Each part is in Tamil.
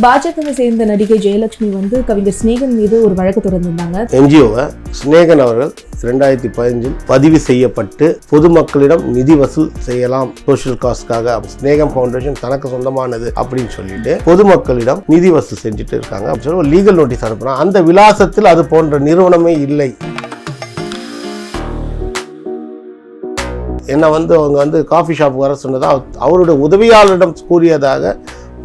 பாஜகவை சேர்ந்த நடிகை ஜெயலட்சுமி வந்து கவிஞர் ஸ்நேகன் மீது ஒரு வழக்கு தொடர்ந்திருந்தாங்க. என்ஜிஓவை ஸ்நேகன் அவர்கள் 2015 பதிவு செய்யப்பட்டு பொதுமக்களிடம் நிதி வசூல் செய்யலாம் சோஷியல் காஸ்ட்காக ஸ்நேகம் ஃபவுண்டேஷன் தனக்கு சொந்தமானது அப்படின்னு சொல்லிட்டு பொதுமக்களிடம் நிதி வசூல் செஞ்சுட்டு இருக்காங்க அப்படின்னு சொல்லி ஒரு லீகல் நோட்டீஸ் அனுப்புறாங்க. அந்த விலாசத்தில் அது போன்ற நிறுவனமே இல்லை. என்ன அவங்க காஃபி ஷாப் வர சொன்னதா அவருடைய உதவியாளரிடம் கூறியதாக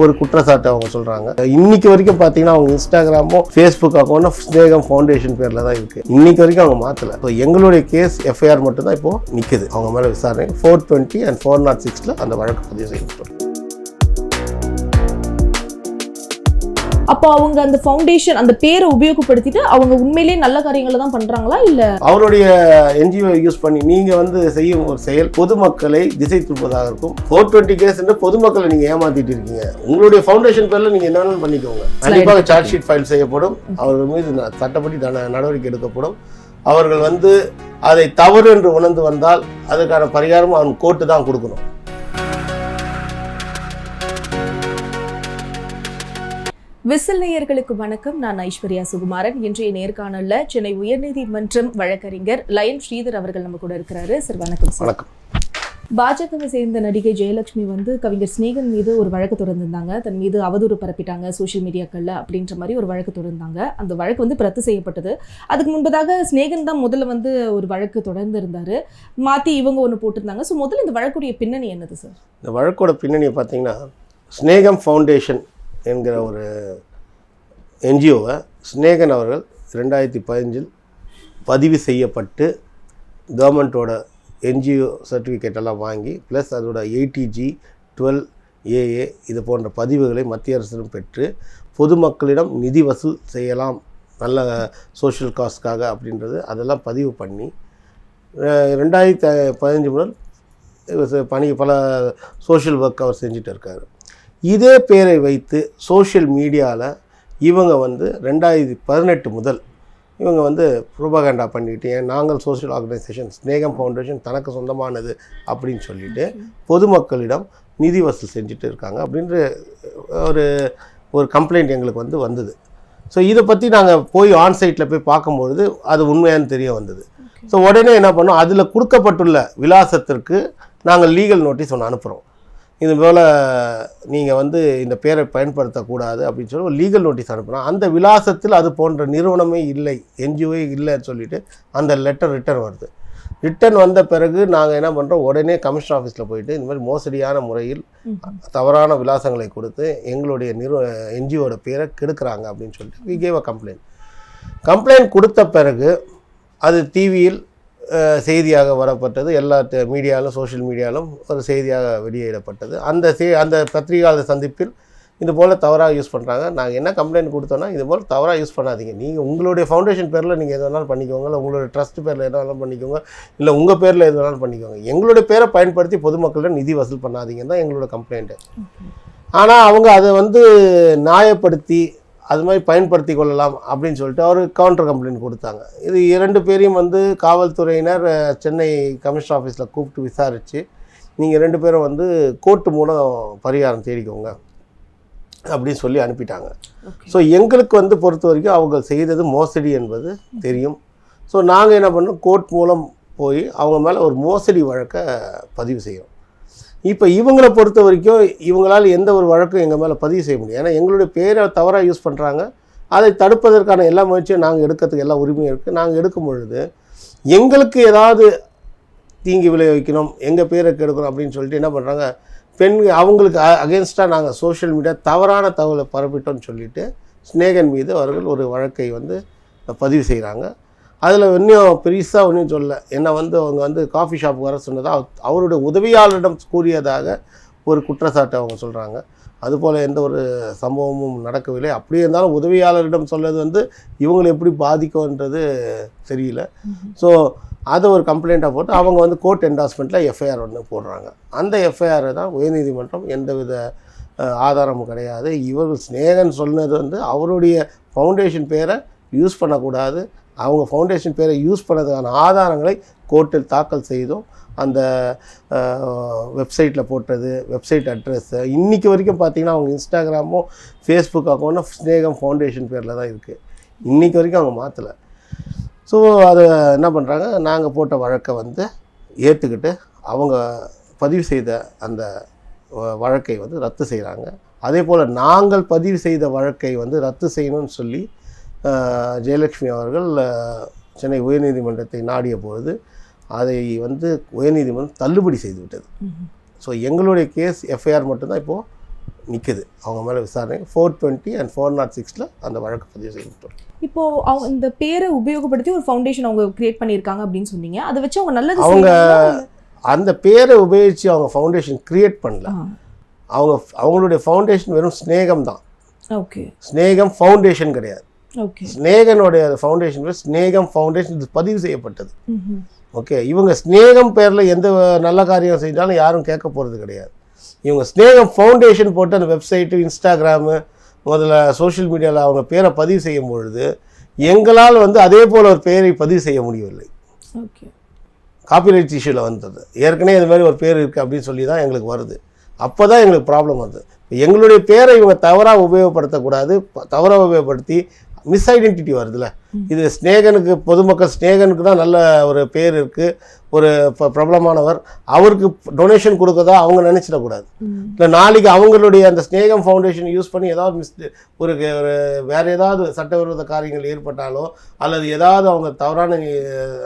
ஒரு குற்றச்சாட்டு அவங்க சொல்றாங்க. இன்னைக்கு வரைக்கும் பார்த்தீங்கன்னா அவங்க இன்ஸ்டாகிராமோ ஃபேஸ்புக் அக்கௌண்ட் ஸ்நேகம் ஃபவுண்டேஷன் பேர்ல தான் இருக்கு. இன்னைக்கு வரைக்கும் அவங்க மாத்தல. ஸோ எங்களுடைய கேஸ் எஃப்ஐஆர் மட்டும் தான் இப்போ நிற்குது. அவங்க மேல விசாரணை 420 and 406 அந்த வழக்கு பதிவு செய்யப்பட்டோம். அப்போ அவங்க அந்த ஃபவுண்டேஷன் அந்த பேரை உபயோகப்படுத்திட்டு அவங்க உண்மையிலேயே நல்ல காரியங்களை தான் பண்றாங்களா இல்ல அவருடைய என்ஜிஓ யூஸ் பண்ணி நீங்க செய்யும் ஒரு செயல் பொதுமக்களை திசை திருப்பதாக இருக்கும். 420 கேஸ் பொதுமக்களை நீங்க ஏமாத்திட்டு இருக்கீங்க. உங்களுடைய ஃபவுண்டேஷன் பேர்ல நீங்க என்ன வேணாலும் பண்ணிக்கோங்க. கண்டிப்பாக சார்ஜ் ஷீட் ஃபைல் செய்யப்படும். அவர்கள் மீது சட்டப்படி நடவடிக்கை எடுக்கப்படும். அவர்கள் அதை தவறு என்று உணர்ந்து வந்தால் அதுக்கான பரிகாரம் அவன் கோர்ட்டு தான் கொடுக்கணும். விசில் நேயர்களுக்கு வணக்கம். நான் ஐஸ்வர்யா சுகுமாரன். இன்றைய நேர்காணல்ல சென்னை உயர்நீதிமன்றம் வழக்கறிஞர் லயன் ஸ்ரீதர் அவர்கள் நம்ம கூட இருக்கிறாரு. சார் வணக்கம். வணக்கம். பாஜகவை சேர்ந்த நடிகை ஜெயலட்சுமி வந்து கவிஞர் ஸ்நேகன் மீது ஒரு வழக்கு தொடர்ந்திருந்தாங்க. தன் மீது அவதூறு பரப்பிட்டாங்க சோஷியல் மீடியாக்கள்ல அப்படின்ற மாதிரி ஒரு வழக்கு தொடர்ந்தாங்க. அந்த வழக்கு ரத்து செய்யப்பட்டது. அதுக்கு முன்பதாக ஸ்நேகன் தான் முதல்ல ஒரு வழக்கு தொடர்ந்து இருந்தாரு. மாத்தி இவங்க ஒன்று போட்டிருந்தாங்க. ஸோ முதல்ல இந்த வழக்குடைய பின்னணி என்னது சார்? இந்த வழக்கோட பின்னணியை பார்த்தீங்கன்னா ஸ்நேகம் ஃபவுண்டேஷன் என்கிற ஒரு என்ஜிஓவை ஸ்நேகன் அவர்கள் 2015 பதிவு செய்யப்பட்டு கவர்மெண்ட்டோட என்ஜிஓ சர்டிஃபிகேட் எல்லாம் வாங்கி ப்ளஸ் அதோட 80G 12AA இது போன்ற பதிவுகளை மத்திய அரசிடம் பெற்று பொதுமக்களிடம் நிதி வசூல் செய்யலாம் நல்ல சோஷியல் காஸ்ட்காக அப்படின்றது அதெல்லாம் பதிவு பண்ணி 2015 முதல் பல சோஷியல் ஒர்க் அவர் செஞ்சுட்டு இருக்கார். இதே பேரை வைத்து சோஷியல் மீடியாவில் இவங்க 2018 முதல் இவங்க ப்ரொபகண்டா பண்ணிட்டு நாங்கள் சோஷியல் ஆர்கனைசேஷன் ஸ்நேகம் ஃபவுண்டேஷன் தனக்கு சொந்தமானது அப்படின்னு சொல்லிட்டு பொதுமக்களிடம் நிதி வசூல் செஞ்சுட்டு இருக்காங்க அப்படின்ற ஒரு கம்ப்ளைண்ட் எங்களுக்கு வந்தது. ஸோ இதை பற்றி நாங்கள் போய் ஆன்சைட்டில் போய் பார்க்கும்பொழுது அது உண்மையானு தெரிய வந்தது. ஸோ உடனே என்ன பண்ணோம், அதில் கொடுக்கப்பட்டுள்ள விலாசத்திற்கு நாங்கள் லீகல் நோட்டீஸ் ஒன்று அனுப்புகிறோம். இது போல் நீங்கள் இந்த பேரை பயன்படுத்தக்கூடாது அப்படின்னு சொல்லி ஒரு லீகல் நோட்டீஸ் அனுப்புகிறோம். அந்த விலாசத்தில் அது போன்ற நிறுவனமே இல்லை, என்ஜிஓவே இல்லைன்னு சொல்லிட்டு அந்த லெட்டர் ரிட்டர்ன் வருது. ரிட்டர்ன் வந்த பிறகு நாங்கள் என்ன பண்ணுறோம், உடனே கமிஷனர் ஆஃபீஸில் போயிட்டு இந்த மாதிரி மோசடியான முறையில் தவறான விலாசங்களை கொடுத்து எங்களுடைய என்ஜிஓட பேரை கெடுக்கிறாங்க அப்படின்னு சொல்லிட்டு வி கேவ் அ கம்ப்ளைண்ட் கொடுத்த பிறகு அது டிவியில் செய்தியாக வரப்பட்டது. எல்லா மீடியாவிலும் சோஷியல் மீடியாவிலும் ஒரு செய்தியாக வெளியிடப்பட்டது. அந்த பத்திரிகையாளர் சந்திப்பில் இது போல் தவறாக யூஸ் பண்ணுறாங்க. நாங்கள் என்ன கம்ப்ளைண்ட் கொடுத்தோன்னா இது போல் தவறாக யூஸ் பண்ணாதீங்க. நீங்கள் உங்களுடைய ஃபவுண்டேஷன் பேரில் நீங்கள் எது வேணாலும் பண்ணிக்கோங்க, இல்லை உங்களுடைய ட்ரஸ்ட் பேரில் எது வேணாலும் பண்ணிக்கோங்க, இல்லை உங்கள் பேரில் எது வேணாலும் பண்ணிக்கோங்க. எங்களுடைய பேரை பயன்படுத்தி பொதுமக்களிடம் நிதி வசூல் பண்ணாதீங்கன்னு தான் எங்களோட கம்ப்ளைண்ட்டு. ஆனால் அவங்க அதை நியாயப்படுத்தி அது மாதிரி பயன்படுத்தி கொள்ளலாம் அப்படின்னு சொல்லிட்டு அவர் கவுண்டர் கம்ப்ளைண்ட் கொடுத்தாங்க. இது 2 பேரையும் காவல்துறையினர் சென்னை கமிஷனர் ஆஃபீஸில் கூப்பிட்டு விசாரித்து நீங்கள் 2 பேரும் கோர்ட்டு மூலம் பரிகாரம் தேடிக்கோங்க அப்படின்னு சொல்லி அனுப்பிட்டாங்க. ஸோ எங்களுக்கு பொறுத்த வரைக்கும் அவங்க செய்தது மோசடி என்பது தெரியும். ஸோ நாங்கள் என்ன பண்ணோம், கோர்ட் மூலம் போய் அவங்க மேலே ஒரு மோசடி வழக்கை பதிவு செய்கிறோம். இப்போ இவங்களை பொறுத்த வரைக்கும் இவங்களால் எந்த ஒரு வழக்கும் எங்கள் மேலே பதிவு செய்ய முடியும். ஏன்னா எங்களுடைய பேரை தவறாக யூஸ் பண்ணுறாங்க. அதை தடுப்பதற்கான எல்லா முயற்சியும் நாங்கள் எடுக்கிறதுக்கு எல்லா உரிமையும் இருக்குது. நாங்கள் எடுக்கும் பொழுது எங்களுக்கு ஏதாவது தீங்கு விளைவிக்கணும், எங்கள் பேரை கெடுக்கணும் அப்படின்னு சொல்லிட்டு என்ன பண்ணுறாங்க, அவங்களுக்கு அகேன்ஸ்டாக நாங்கள் சோஷியல் மீடியா தவறான தகவலை பரப்பிட்டோன்னு சொல்லிட்டு ஸ்நேகன் மீது அவர்கள் ஒரு வழக்கை பதிவு செய்கிறாங்க. அதில் இன்னும் பெருசாக ஒன்றும் சொல்ல என்ன அவங்க காஃபி ஷாப் வர சொன்னதா அவருடைய உதவியாளரிடம் கூறியதாக ஒரு குற்றச்சாட்டு அவங்க சொல்கிறாங்க. அதுபோல் எந்த ஒரு சம்பவமும் நடக்கவில்லை. அப்படியே இருந்தாலும் உதவியாளரிடம் சொல்லது இவங்களை எப்படி பாதிக்கும்ன்றது தெரியல. ஸோ அதை ஒரு கம்ப்ளைண்ட்டாக போட்டு அவங்க கோர்ட் என்டார்ஸ்மெண்ட்டில் எஃப்ஐஆர் போடுறாங்க. அந்த எஃப்ஐஆரை தான் உயர்நீதிமன்றம் எந்தவித ஆதாரமும் கிடையாது, இவர்கள் ஸ்நேகன் சொன்னது அவருடைய ஃபவுண்டேஷன் பேரை யூஸ் பண்ணக்கூடாது, அவங்க ஃபவுண்டேஷன் பேரை யூஸ் பண்ணதுக்கான ஆதாரங்களை கோர்ட்டில் தாக்கல் செய்தும் அந்த வெப்சைட்டில் போட்டது, வெப்சைட் அட்ரஸ்ஸு இன்றைக்கி வரைக்கும் பார்த்திங்கன்னா அவங்க இன்ஸ்டாகிராமும் ஃபேஸ்புக் அக்கௌண்ட்டும் ஸ்நேகம் ஃபவுண்டேஷன் பேரில் தான் இருக்குது. இன்றைக்கி வரைக்கும் அவங்க மாற்றலை. ஸோ அதை என்ன பண்ணுறாங்க, நாங்கள் போட்ட வழக்கை வந்து ஏற்றுக்கிட்டு அவங்க பதிவு செய்த அந்த வழக்கை வந்து ரத்து செய்கிறாங்க. அதே போல் நாங்கள் பதிவு செய்த வழக்கை வந்து ரத்து செய்யணும்னு சொல்லி ஜெயலக்ஷ்மி அவர்கள் சென்னை உயர்நீதிமன்றத்தை நாடிய பொழுது அதை வந்து உயர்நீதிமன்றம் தள்ளுபடி செய்து விட்டது. ஸோ எங்களுடைய கேஸ் எஃப்ஐஆர் மட்டும்தான் இப்போது நிற்குது. அவங்க மேலே விசாரணை 420 and 406 அந்த வழக்கு பதிவு செய்துவிட்டோம். இப்போது அவங்க இந்த பேரை உபயோகப்படுத்தி ஒரு ஃபவுண்டேஷன் அவங்க கிரியேட் பண்ணியிருக்காங்க அப்படின்னு சொன்னீங்க. அதை வச்சு அவங்க நல்லது அவங்க அந்த பேரை உபயோகித்து அவங்க ஃபவுண்டேஷன் கிரியேட் பண்ணல. அவங்களுடைய ஃபவுண்டேஷன் வெறும் ஸ்நேகம் தான். ஓகே, ஸ்நேகம் ஃபவுண்டேஷன் கிடையாது. ஓகே, ஸ்நேகனுடைய ஃபவுண்டேஷன் ஸ்நேகம் ஃபவுண்டேஷன் இது பதிவு செய்யப்பட்டது. ஓகே, இவங்க ஸ்நேகம் பேரில் எந்த நல்ல காரியம் செஞ்சாலும் யாரும் கேட்க போகிறது கிடையாது. இவங்க ஸ்நேகம் ஃபவுண்டேஷன் போட்டு அந்த வெப்சைட்டு, இன்ஸ்டாகிராமு, முதல்ல சோஷியல் மீடியாவில் அவங்க பேரை பதிவு செய்யும் பொழுது எங்களால் வந்து அதே போல் ஒரு பேரை பதிவு செய்ய முடியவில்லை. ஓகே, காப்பிரைட் இஷ்யூவில் வந்தது. ஏற்கனவே இது மாதிரி ஒரு பேர் இருக்குது அப்படின்னு சொல்லி தான் எங்களுக்கு வருது. அப்போ தான் எங்களுக்கு ப்ராப்ளம் வருது. எங்களுடைய பேரை இவங்க தவறாக உபயோகப்படுத்தக்கூடாது. தவறாக உபயோகப்படுத்தி மிஸ் ஐடென்டிட்டி வருதுல்ல. இது ஸ்நேகனுக்கு, பொதுமக்கள் ஸ்நேகனுக்கு தான் நல்ல ஒரு பேர் இருக்குது, ஒரு பிரபலமானவர், அவருக்கு டொனேஷன் கொடுக்கதா அவங்க நினச்சிடக்கூடாது. இல்லை நாளைக்கு அவங்களுடைய அந்த ஸ்நேகம் ஃபவுண்டேஷன் யூஸ் பண்ணி ஏதாவது ஒரு வேறு ஏதாவது சட்டவிரோத காரியங்கள் ஏற்பட்டாலோ அல்லது ஏதாவது அவங்க தவறான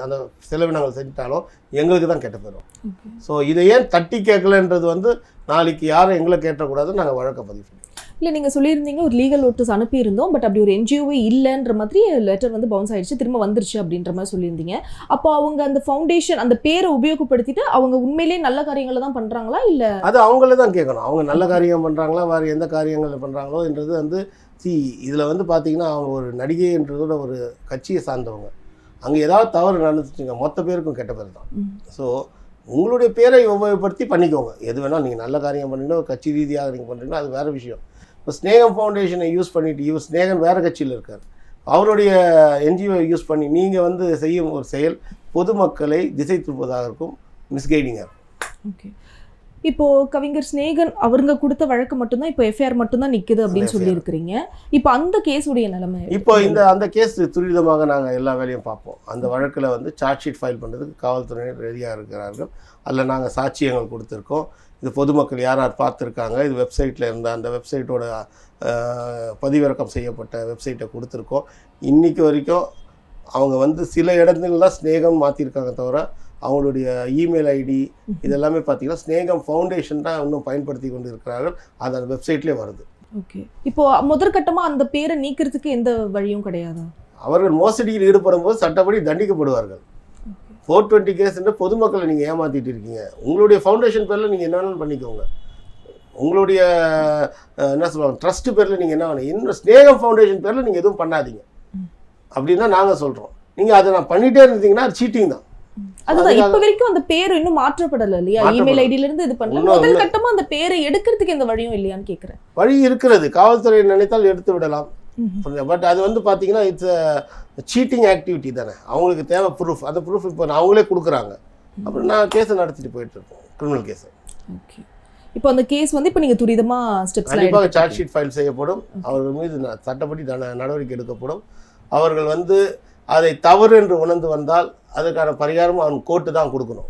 அந்த செலவினங்கள் செஞ்சிட்டாலோ எங்களுக்கு தான் கெட்ட போயிடும். ஸோ இதை ஏன் தட்டி கேட்கலன்றது வந்து நாளைக்கு யாரும் எங்களை கேட்டக்கூடாதுன்னு நாங்கள் வழக்க பதிவு பண்ணோம். இல்லை, நீங்கள் சொல்லியிருந்தீங்க ஒரு லீகல் நோட்டீஸ் அனுப்பியிருந்தோம், பட் அப்படி ஒரு என்ஜிஓவே இல்லைன்ற மாதிரி லெட்டர் வந்து பவுன்ஸ் ஆயிடுச்சு, திரும்ப வந்துருச்சு அப்படின்ற மாதிரி சொல்லியிருந்தீங்க. அப்போ அவங்க அந்த ஃபவுண்டேஷன் அந்த பேரை உபயோகப்படுத்திட்டு அவங்க உண்மையிலேயே நல்ல காரியங்களை தான் பண்ணுறாங்களா இல்லை? அது அவங்களே தான் கேட்கணும். அவங்க நல்ல காரியம் பண்ணுறாங்களா, வேறு எந்த காரியங்கள் பண்ணுறாங்களோன்றது வந்து இதில் வந்து பார்த்திங்கன்னா அவங்க ஒரு நடிகைன்றதோட ஒரு கட்சியை சார்ந்தவங்க. அங்கே ஏதாவது தவறு நடந்துச்சுங்க மொத்த பேருக்கும் கெட்ட பேர் தான். ஸோ உங்களுடைய பேரை உபயோகப்படுத்தி பண்ணிக்கோங்க. எது வேணால் நீங்கள் நல்ல காரியம் பண்ணுறீங்கன்னா ஒரு கட்சி ரீதியாக நீங்கள் பண்ணுறீங்கன்னா அது வேறு விஷயம். இப்போ ஸ்நேகம் ஃபவுண்டேஷனை யூஸ் பண்ணிவிட்டு இவர் ஸ்நேகன் வேறு கட்சியில் இருக்கார், அவருடைய என்ஜிஓ யூஸ் பண்ணி நீங்கள் வந்து செய்யும் ஒரு செயல் பொதுமக்களை திசை திருப்பதாக இருக்கும், மிஸ்கைடிங்காக இருக்கும். ஓகே, இப்போது கவிஞர் ஸ்நேகன் அவங்க கொடுத்த வழக்கு மட்டும்தான் இப்போ எஃப்ஐஆர் மட்டும்தான் நிற்குது அப்படின்னு சொல்லியிருக்கிறீங்க. இப்போ அந்த கேஸுடைய நிலைமை இப்போ அந்த கேஸ் துரிதமாக நாங்கள் எல்லா வேலையும் பார்ப்போம். அந்த வழக்கில் வந்து சார்ஜ் ஷீட் ஃபைல் பண்ணுறதுக்கு காவல்துறையினர் ரெடியாக இருக்கிறார்கள். அதில் நாங்கள் சாட்சியங்கள் கொடுத்துருக்கோம். இது பொதுமக்கள் யார் யார் பார்த்துருக்காங்க, இது வெப்சைட்டில் இருந்த அந்த வெப்சைட்டோட பதிவிறக்கம் செய்யப்பட்ட வெப்சைட்டை கொடுத்துருக்கோம். இன்றைக்கி வரைக்கும் அவங்க வந்து சில இடத்துலலாம் ஸ்நேகம் மாற்றிருக்காங்க தவிர அவங்களுடைய இமெயில் ஐடி இதெல்லாமே பார்த்தீங்கன்னா ஸ்நேகம் ஃபவுண்டேஷன் தான் இன்னும் பயன்படுத்தி கொண்டு இருக்கிறார்கள். அது அந்த வெப்சைட்லேயே வருது. ஓகே, இப்போ முதற்கட்டமாக அந்த பேரை நீக்கிறதுக்கு எந்த வழியும் கிடையாது. அவர்கள் மோசடியில் ஈடுபடும் போது சட்டப்படி தண்டிக்கப்படுவார்கள். 420 கேஸ்ன்ற பொதுமக்களை நீங்கள் ஏமாற்றிட்டு இருக்கீங்க. உங்களுடைய ஃபவுண்டேஷன் பேரில் நீங்கள் என்னென்னு பண்ணிக்கோங்க. உங்களுடைய என்ன சொல்லுவாங்க ட்ரஸ்ட் பேரில் நீங்கள் என்ன வேணும், இன்னும் ஸ்நேகம் ஃபவுண்டேஷன் பேரில் நீங்கள் எதுவும் பண்ணாதீங்க அப்படின்னு தான் நாங்கள் சொல்கிறோம். நீங்கள் அதை நான் பண்ணிகிட்டே இருந்தீங்கன்னா அது சீட்டிங் தான். அதுதான் இப்ப வரைக்கும் அந்த பேர் இன்னும் மாற்றப்படல இல்லையா? இமெயில் ஐடியில இருந்து இது பண்ணல. முதல் கட்டமா அந்த பேரை எடுக்கிறதுக்கு எந்த வழியும் இல்லையான்னு கேக்குறேன். வழி இருக்கிறது, காவல்துறை நினைத்தால் எடுத்து விடலாம். பட் அது வந்து பார்த்தீங்கன்னா இட்ஸ் சீட்டிங் ஆக்டிவிட்டி தானே. அவங்களுக்கு தேவை ப்ரூஃப், அந்த ப்ரூஃப் இப்போ அவங்களே கொடுக்குறாங்க. அப்புறம் நான் கேஸை நடத்திட்டு போயிட்டு இருக்கோம், கிரிமினல் கேஸை. ஓகே, இப்போ அந்த கேஸ் வந்து இப்போ நீங்கள் துரிதமாக ஸ்டெப்ஸ் கண்டிப்பாக சார்ஜ் ஷீட் ஃபைல் செய்யப்படும். அவர்கள் மீது சட்டப்படி நடவடிக்கை எடுக்கப்படும். அவர்கள் வந்து அதை தவறு என்று உணர்ந்து வந்தால் அதுக்கான பரிகாரம் அவன் கோர்ட்டு தான் கொடுக்கணும்.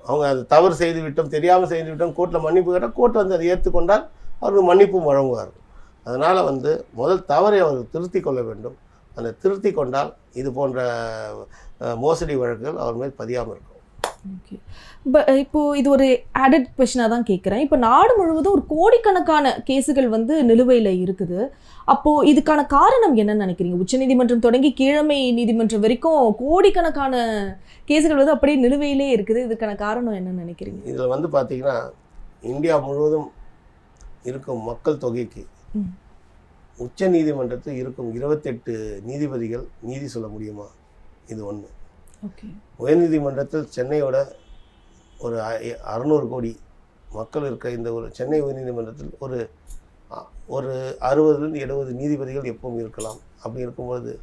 அவங்க அது தவறு செய்து விட்டோம், தெரியாமல் செய்து விட்டோம், கோர்ட்டில் மன்னிப்பு கேட்டால் கோர்ட் வந்து அதை ஏற்றுக்கொண்டால் அவர்கள் மன்னிப்பும் வழங்குவார்கள். அதனால் வந்து முதல் தவறை அவர்கள் திருத்தி கொள்ள வேண்டும். அந்த திருத்தி கொண்டால் இது போன்ற மோசடி வழக்குகள் அவர் மேல் பதியாமல் இருக்கும். ஓகே, இப்போது இது ஒரு ஆடட் கொஷனாக தான் கேட்குறேன். இப்போ நாடு முழுவதும் ஒரு கோடிக்கணக்கான கேஸுகள் வந்து நிலுவையில் இருக்குது. அப்போது இதுக்கான காரணம் என்னன்னு நினைக்கிறீங்க? உச்சநீதிமன்றம் தொடங்கி கீழமை நீதிமன்றம் வரைக்கும் கோடிக்கணக்கான கேஸுகள் வந்து அப்படியே நிலுவையிலே இருக்குது. இதுக்கான காரணம் என்னன்னு நினைக்கிறீங்க? இதில் வந்து பார்த்தீங்கன்னா இந்தியா முழுவதும் இருக்கும் மக்கள் தொகைக்கு உச்ச நீதிமன்றத்தில் இருக்கும் 28 நீதிபதிகள் நீதி சொல்ல முடியுமா? இது ஒன்று. ஓகே, உயர்நீதிமன்றத்தில் சென்னையோட ஒரு 600 கோடி மக்கள் இருக்க இந்த ஒரு சென்னை உயர்நீதிமன்றத்தில் ஒரு 60 to 70 நீதிபதிகள் எப்பவும் இருக்கலாம். அப்படி இருக்கும்பொழுது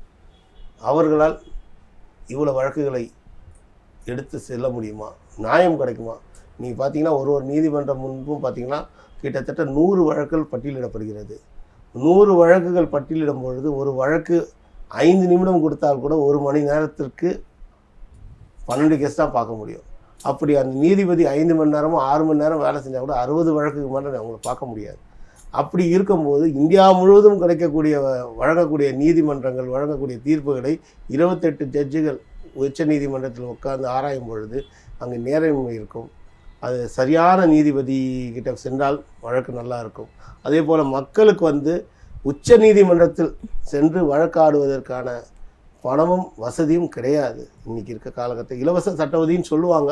அவர்களால் இவ்வளோ வழக்குகளை எடுத்து செல்ல முடியுமா, நியாயம் கிடைக்குமா? நீங்கள் பார்த்தீங்கன்னா ஒரு நீதிமன்றம் முன்பும் பார்த்தீங்கன்னா கிட்டத்தட்ட 100 வழக்குகள் பட்டியலிடப்படுகிறது. 100 வழக்குகள் பட்டியலிடும் பொழுது ஒரு வழக்கு 5 நிமிடம் கொடுத்தால் கூட 1 மணி நேரத்திற்கு 12 கேஸ் தான் பார்க்க முடியும். அப்படி அந்த நீதிபதி 5 மணி நேரமோ 6 மணி நேரம் வேலை செஞ்சால் கூட 60 வழக்குக்கு மேலே அவங்கள பார்க்க முடியாது. அப்படி இருக்கும்போது இந்தியா முழுவதும் வழங்கக்கூடிய நீதிமன்றங்கள் வழங்கக்கூடிய தீர்ப்புகளை 28 ஜட்ஜுகள் உச்ச நீதிமன்றத்தில் உட்கார்ந்து ஆராயும் பொழுது அங்கே நேரமின்மை இருக்கும். அது சரியான நீதிபதி கிட்ட சென்றால் வழக்கு நல்லா இருக்கும். அதே போல் மக்களுக்கு உச்ச நீதிமன்றத்தில் சென்று வழக்காடுவதற்கான பணமும் வசதியும் கிடையாது. இன்றைக்கி இருக்க காலகட்டத்தில் இலவச சட்ட உதவின்னு சொல்லுவாங்க.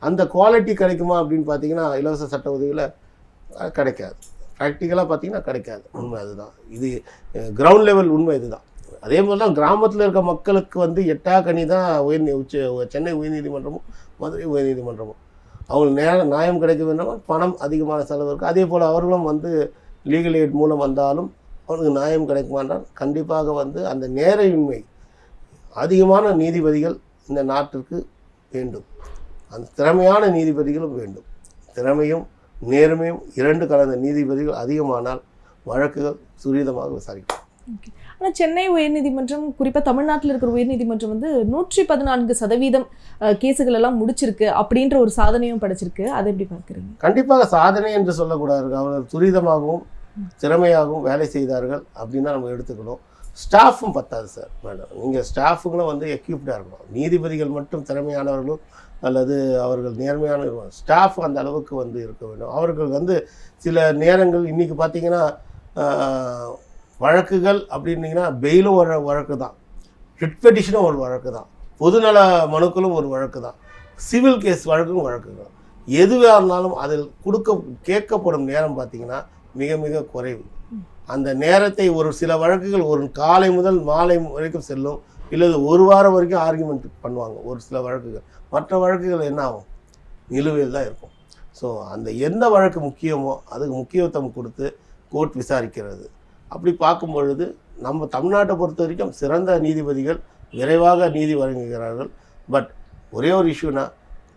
அந்த குவாலிட்டி கிடைக்குமா அப்படின்னு பார்த்தீங்கன்னா இலவச சட்ட உதவியில் கிடைக்காது. ப்ராக்டிக்கலாக பார்த்தீங்கன்னா கிடைக்காது. உண்மை அதுதான். இது கிரவுண்ட் லெவல் உண்மை இதுதான். அதே மாதிரி தான் கிராமத்தில் இருக்க மக்களுக்கு எட்டாக்கனி தான் சென்னை உயர்நீதிமன்றமும் மதுரை உயர்நீதிமன்றமும். அவங்களுக்கு நியாயம் கிடைக்க வேண்டும், பணம் அதிகமான செலவு இருக்குது. அதே போல் அவர்களும் லீகல் எய்ட் மூலம் வந்தாலும் அவங்களுக்கு நியாயம் கிடைக்குமானால் கண்டிப்பாக அந்த நேரமின்மை அதிகமான நீதிபதிகள் இந்த நாட்டிற்கு வேண்டும். அந்த திறமையான நீதிபதிகளும் வேண்டும். திறமையும் நேர்மையும் 2 கலந்த நீதிபதிகள் அதிகமானால் வழக்குகள் துரிதமாக விசாரிக்கும். ஆனால் சென்னை உயர்நீதிமன்றம், குறிப்பாக தமிழ்நாட்டில் இருக்கிற உயர்நீதிமன்றம் 114% கேஸுகள் எல்லாம் முடிச்சிருக்கு அப்படின்ற ஒரு சாதனையும் படைச்சிருக்கு. அதை எப்படி பார்க்குறீங்க? கண்டிப்பாக சாதனை என்று சொல்லக்கூடாது. அவர்கள் துரிதமாகவும் திறமையாகவும் வேலை செய்தார்கள் அப்படின்னு தான் நம்ம எடுத்துக்கணும். ஸ்டாஃபும் பத்தாது சார் மேடம். நீங்கள் ஸ்டாஃபுங்களும் எக்யூப்டாக இருக்கணும். நீதிபதிகள் மட்டும் திறமையானவர்களும் அல்லது அவர்கள் நேர்மையான ஸ்டாஃப் அந்த அளவுக்கு இருக்க வேண்டும். அவர்கள் சில நேரங்கள் இன்றைக்கி பார்த்தீங்கன்னா வழக்குகள் அப்படின்னீங்கன்னா பெயிலும் ஒரு வழக்கு தான், ரிட் பெட்டிஷனும் ஒரு வழக்கு தான், பொதுநல மனுக்களும் ஒரு வழக்கு தான், சிவில் கேஸ் வழக்கும் வழக்கு தான். எதுவாக இருந்தாலும் அதில் கேட்கப்படும் நேரம் பார்த்திங்கன்னா மிக மிக குறைவு. அந்த நேரத்தை ஒரு சில வழக்குகள் ஒரு காலை முதல் மாலை வரைக்கும் செல்லும், இல்லது ஒரு வாரம் வரைக்கும் ஆர்கியூமெண்ட் பண்ணுவாங்க ஒரு சில வழக்குகள். மற்ற வழக்குகள் என்ன ஆகும், நிலுவையில் தான் இருக்கும். ஸோ அந்த எந்த வழக்கு முக்கியமோ அதுக்கு முக்கியத்துவம் கொடுத்து கோர்ட் விசாரிக்கிறது. அப்படி பார்க்கும் பொழுது நம்ம தமிழ்நாட்டை பொறுத்த வரைக்கும் சிறந்த நீதிபதிகள் விரைவாக நீதி வழங்குகிறார்கள். பட் ஒரே ஒரு இஷ்யூனா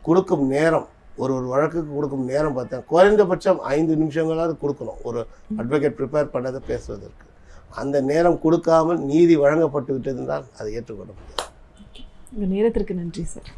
கொடுக்கும் நேரம், ஒரு வழக்குக்கு கொடுக்கும் நேரம் பார்த்தா குறைந்தபட்சம் 5 நிமிஷங்களாவது கொடுக்கணும் ஒரு அட்வொகேட் ப்ரிப்பேர் பண்ணதை பேசுவதற்கு. அந்த நேரம் கொடுக்காமல் நீதி வழங்கப்பட்டு விட்டது என்றால் அதை ஏற்றுக்கொள்ள முடியாது. இந்த நேரத்திற்கு நன்றி சார்.